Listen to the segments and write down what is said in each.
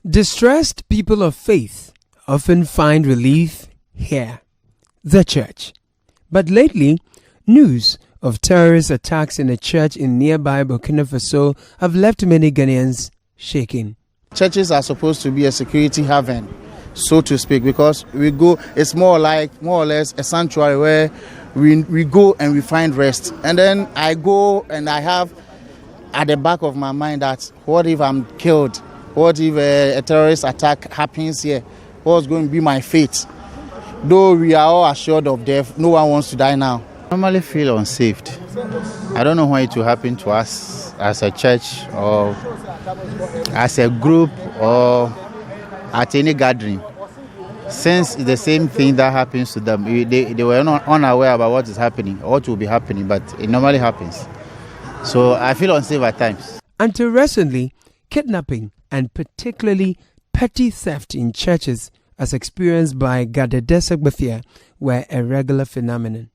Distressed people of faith often find relief here, the church. But lately, news of terrorist attacks in a church in nearby Burkina Faso have left many Ghanaians shaking. Churches are supposed to be a security haven, so to speak, because we go, it's more or less a sanctuary where we go and we find rest. And then I go and I have at the back of my mind that what if I'm killed? What if a terrorist attack happens here? What's going to be my fate? Though we are all assured of death, no one wants to die now. I normally feel unsafe. I don't know why it will happen to us as a church or as a group or at any gathering. Since it's the same thing that happens to them, they were not unaware about what is happening or what will be happening, but it normally happens. So I feel unsafe at times. Until recently, kidnapping and particularly petty theft in churches as experienced by Gadedesegbathia were a regular phenomenon.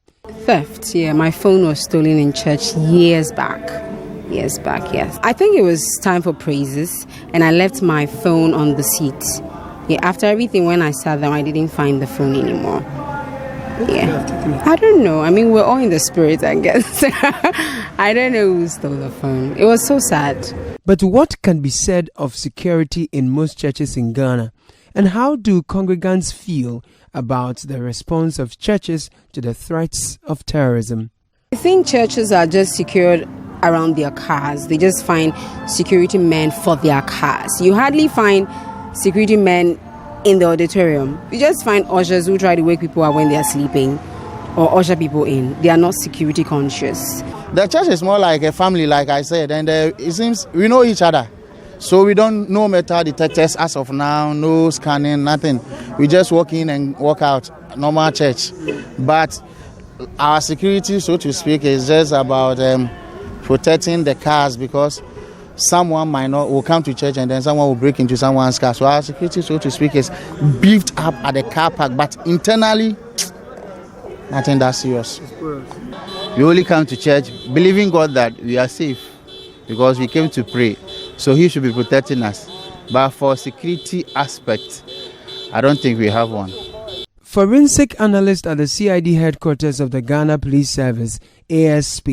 Theft, yeah. My phone was stolen in church years back, yes. I think it was time for praises and I left my phone on the seat. Yeah, after everything, when I sat down, I didn't find the phone anymore. Yeah. I don't know. I mean, we're all in the spirit, I guess. I don't know who stole the phone. It was so sad. But what can be said of security in most churches in Ghana? And how do congregants feel about the response of churches to the threats of terrorism? I think churches are just secured around their cars. They just find security men for their cars. You hardly find security men in the auditorium. You just find ushers who try to wake people up when they are sleeping or usher people in. They are not security conscious. The church is more like a family, like I said, and it seems we know each other. So we don't know metal detectors as of now, no scanning, nothing. We just walk in and walk out, normal church. But our security, so to speak, is just about protecting the cars because someone will come to church and then someone will break into someone's car. So our security, so to speak, is beefed up at the car park. But internally, nothing that serious. We only come to church believing God that we are safe because we came to pray. So he should be protecting us. But for security aspect, I don't think we have one. Forensic analyst at the CID headquarters of the Ghana Police Service, ASP,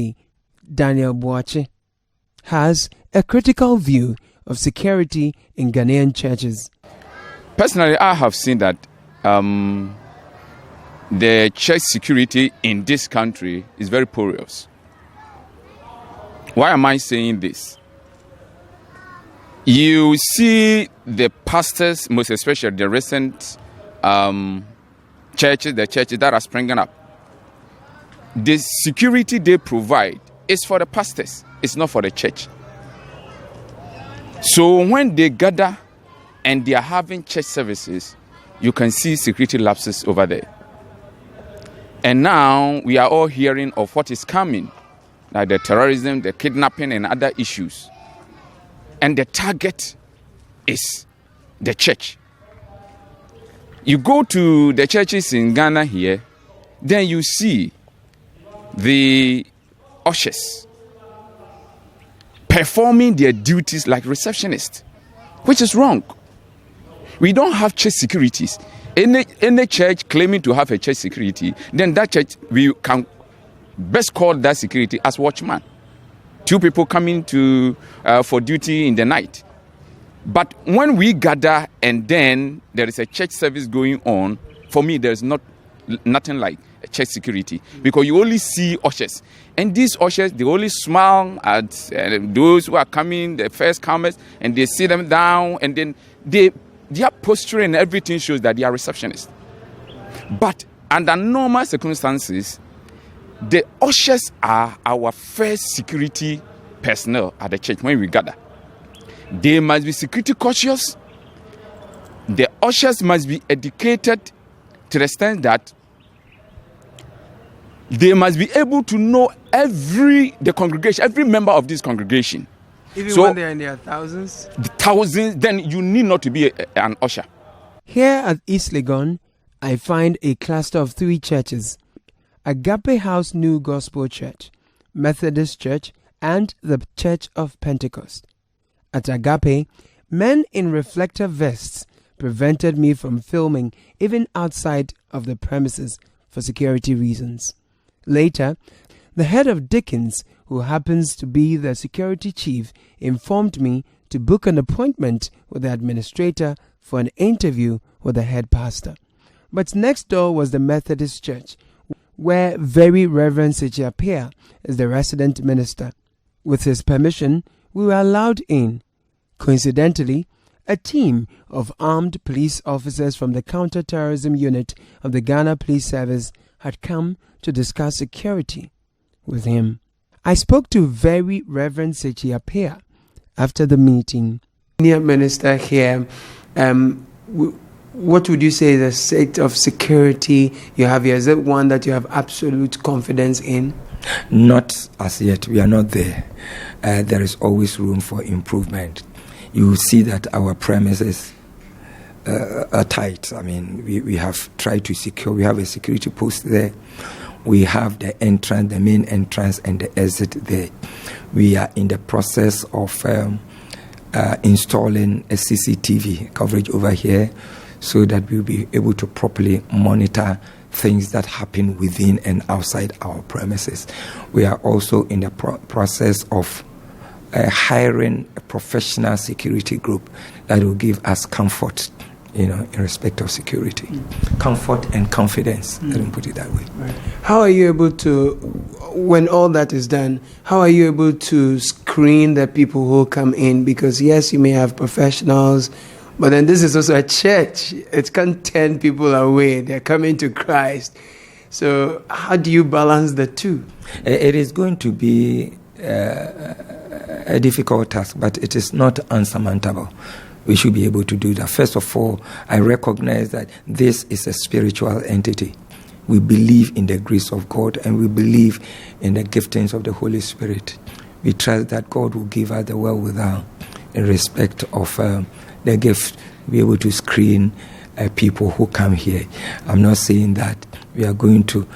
Daniel Boache, has a critical view of security in Ghanaian churches. Personally, I have seen that the church security in this country is very porous. Why am I saying this? You see the pastors, most especially the recent churches that are springing up. The security they provide is for the pastors, it's not for the church. So when they gather and they are having church services, you can see security lapses over there. And now we are all hearing of what is coming, like the terrorism, the kidnapping, and other issues. And the target is the church. You go to the churches in Ghana here, then you see the ushers performing their duties like receptionists, which is wrong. We don't have church securities. Any church claiming to have a church security, then that church, we can best call that security as watchman. 2 people coming to for duty in the night. But when we gather and then there is a church service going on, for me there's nothing like a church security, because you only see ushers, and these ushers, they only smile at those who are coming, the first comers, and they sit them down, and then their posture and everything shows that they are receptionists. But under normal circumstances, the ushers are our first security personnel at the church when we gather. They must be security cautious. The ushers must be educated to the extent that they must be able to know every member of this congregation. Even when they are in their thousands? The thousands, then you need not to be an usher. Here at East Legon, I find a cluster of 3 churches: Agape House New Gospel Church, Methodist Church, and the Church of Pentecost. At Agape, Men in reflector vests prevented me from filming even outside of the premises for security reasons. Later, the head of Dickens, who happens to be the security chief, informed me to book an appointment with the administrator for an interview with the head pastor. But next door was the Methodist Church, where Very Reverend Sechiapia is the resident minister. With his permission, we were allowed in. Coincidentally, a team of armed police officers from the counter-terrorism unit of the Ghana Police Service had come to discuss security with him. I spoke to Very Reverend Sechiapia after the meeting. Senior minister here, what would you say is the state of security you have here? Is it one that you have absolute confidence in? Not as yet. We are not there. There is always room for improvement. You will see that our premises are tight. I mean, we have tried to secure. We have a security post there. We have the entrance, the main entrance, and the exit there. We are in the process of installing a CCTV coverage over here so that we'll be able to properly monitor things that happen within and outside our premises. We are also in the process of hiring a professional security group that will give us comfort, in respect of security. Comfort and confidence, let me put it that way. Right. How are you able to, when all that is done, how are you able to screen the people who come in? Because yes, you may have professionals, but then this is also a church. It can't turn people away. They're coming to Christ. So how do you balance the two? It is going to be a difficult task, but it is not unsurmountable. We should be able to do that. First of all, I recognize that this is a spiritual entity. We believe in the grace of God and we believe in the giftings of the Holy Spirit. We trust that God will give us the wherewithal in respect of the gift, be able to screen people who come here. I'm not saying that we are going to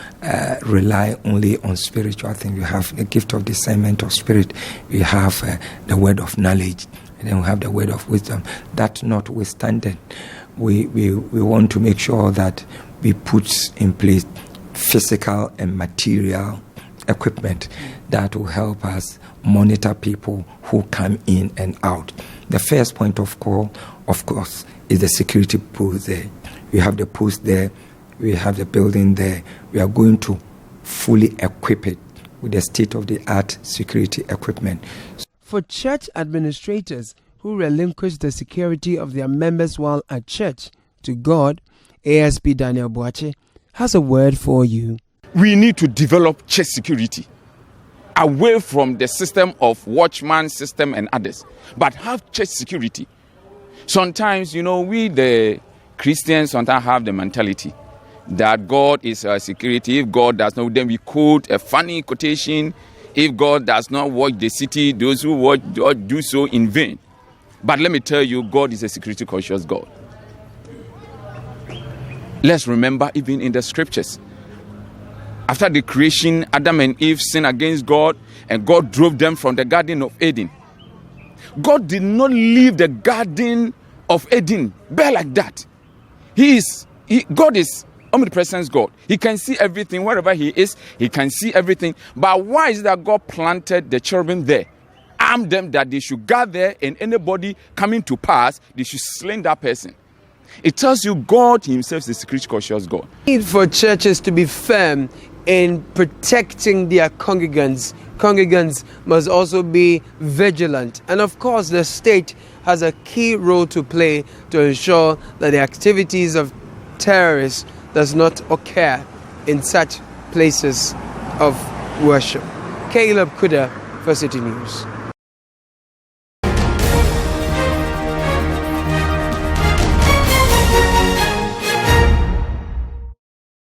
rely only on spiritual things. We have the gift of discernment of spirit. We have the word of knowledge. And then we have the word of wisdom. That notwithstanding, we want to make sure that we put in place physical and material equipment that will help us monitor people who come in and out. The first point of call, of course, is the security post there. We have the post there. We have the building there. We are going to fully equip it with the state-of-the-art security equipment. For church administrators who relinquish the security of their members while at church to God, ASP Daniel Boache has a word for you. We need to develop church security away from the system of watchman system and others, but have church security. Sometimes, we the Christians sometimes have the mentality that God is our security. If God does not, then we quote a funny quotation. If God does not watch the city, those who watch do so in vain. But let me tell you, God is a security conscious God. Let's remember, even in the scriptures, after the creation, Adam and Eve sinned against God, and God drove them from the Garden of Eden. God did not leave the Garden of Eden bare like that. God is omnipresent God. He can see everything wherever he is. He can see everything. But why is it that God planted the cherubim there? Armed them that they should gather, and anybody coming to pass, they should slay that person. It tells you God himself is a security conscious God. Need for churches to be firm in protecting their congregants. Congregants must also be vigilant. And of course, the state has a key role to play to ensure that the activities of terrorists does not occur in such places of worship. Caleb Kudah for City News.